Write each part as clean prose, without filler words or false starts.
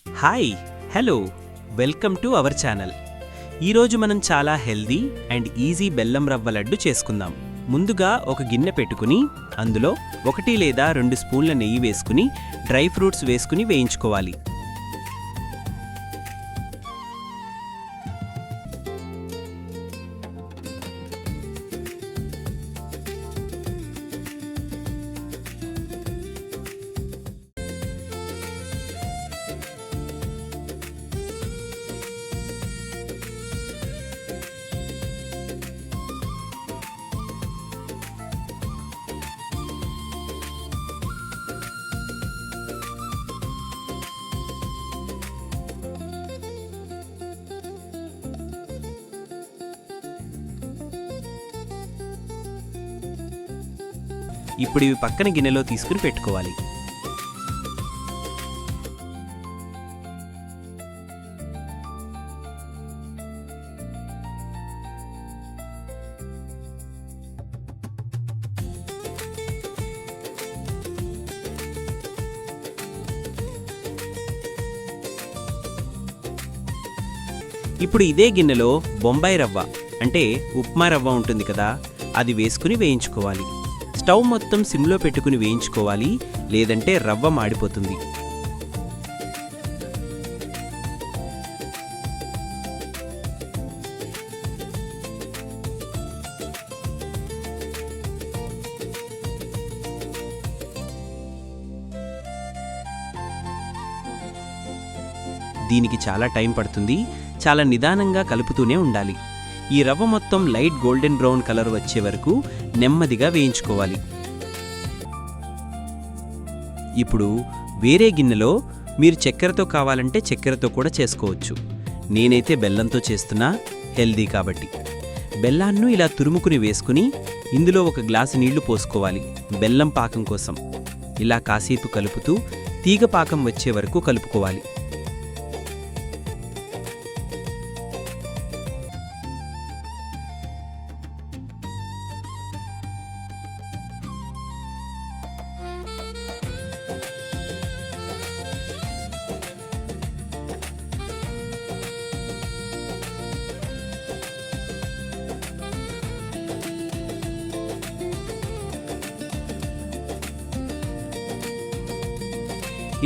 Hi hello welcome to our channel. ఈరోజు మనం చాలా హెల్దీ అండ్ ఈజీ బెల్లం రవ్వ లడ్డు చేసుకుందాం. ముందుగా ఒక గిన్నె పెట్టుకుని అందులో 1 లేదా 2 స్పూన్ల నెయ్యి వేసుకుని డ్రై ఫ్రూట్స్ వేసుకుని వేయించుకోవాలి. ఇప్పుడు ఇవి పక్కన గిన్నెలో తీసుకుని పెట్టుకోవాలి. ఇప్పుడు ఇదే గిన్నెలో బొంబాయి రవ్వ అంటే ఉప్మా రవ్వ ఉంటుంది కదా, అది వేసుకుని వేయించుకోవాలి. స్టవ్ మొత్తం సిమ్లో పెట్టుకుని వేయించుకోవాలి, లేదంటే రవ్వ మాడిపోతుంది. దీనికి చాలా టైం పడుతుంది, చాలా నిదానంగా కలుపుతూనే ఉండాలి. ఈ రవ్వ మొత్తం లైట్ గోల్డెన్ బ్రౌన్ కలర్ వచ్చే వరకు నెమ్మదిగా వేయించుకోవాలి. ఇప్పుడు వేరే గిన్నెలో మీరు చక్కెరతో కావాలంటే చక్కెరతో కూడా చేసుకోవచ్చు. నేనైతే బెల్లంతో చేస్తున్నా, హెల్దీ కాబట్టి. బెల్లాన్ని ఇలా తురుముకుని వేసుకుని ఇందులో 1 గ్లాసు నీళ్లు పోసుకోవాలి బెల్లం పాకం కోసం. ఇలా కాసేపు కలుపుతూ తీగ పాకం వచ్చే వరకు కలుపుకోవాలి.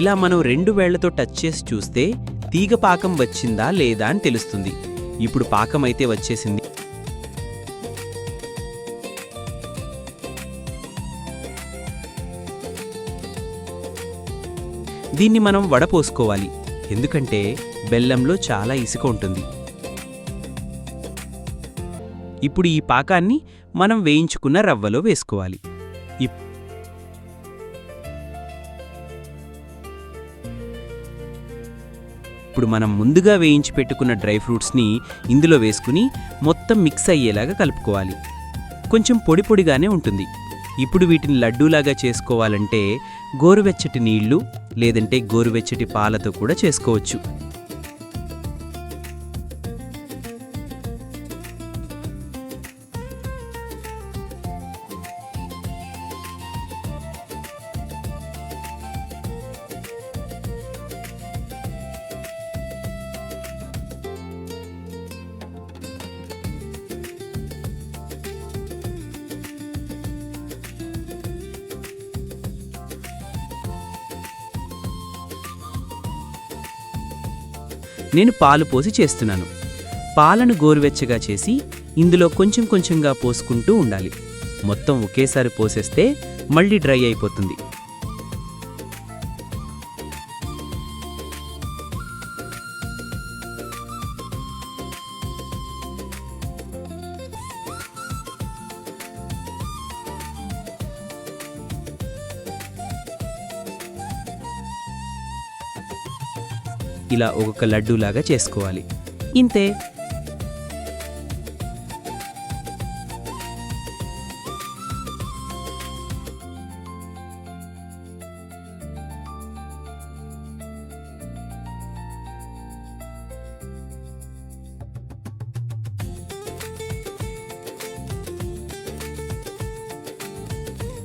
ఇలా మనం 2 వేళ్లతో టచ్ చేసి చూస్తే తీగ పాకం వచ్చిందా లేదా అని తెలుస్తుంది. ఇప్పుడు పాకం అయితే వచ్చేసింది. దీన్ని మనం వడపోసుకోవాలి, ఎందుకంటే బెల్లంలో చాలా ఇసుక ఉంటుంది. ఇప్పుడు ఈ పాకాన్ని మనం వేయించుకున్న రవ్వలో వేసుకోవాలి. ఇప్పుడు మనం ముందుగా వేయించి పెట్టుకున్న డ్రై ఫ్రూట్స్ని ఇందులో వేసుకుని మొత్తం మిక్స్ అయ్యేలాగా కలుపుకోవాలి. కొంచెం పొడి పొడిగానే ఉంటుంది. ఇప్పుడు వీటిని లడ్డూలాగా చేసుకోవాలంటే గోరువెచ్చటి నీళ్లు లేదంటే గోరువెచ్చటి పాలతో కూడా చేసుకోవచ్చు. నేను పాలు పోసి చేస్తున్నాను. పాలను గోరువెచ్చగా చేసి ఇందులో కొంచెం కొంచెంగా పోసుకుంటూ ఉండాలి. మొత్తం ఒకేసారి పోసేస్తే మళ్ళీ డ్రై అయిపోతుంది. ఇలా ఒక్కొక్క లడ్డూలాగా చేసుకోవాలి. ఇంతే.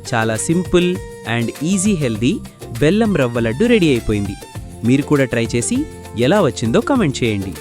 చాలా సింపుల్ అండ్ ఈజీ హెల్దీ బెల్లం రవ్వ లడ్డు రెడీ అయిపోయింది. మీరు కూడా ట్రై చేసి ఎలా వచ్చిందో కామెంట్ చేయండి.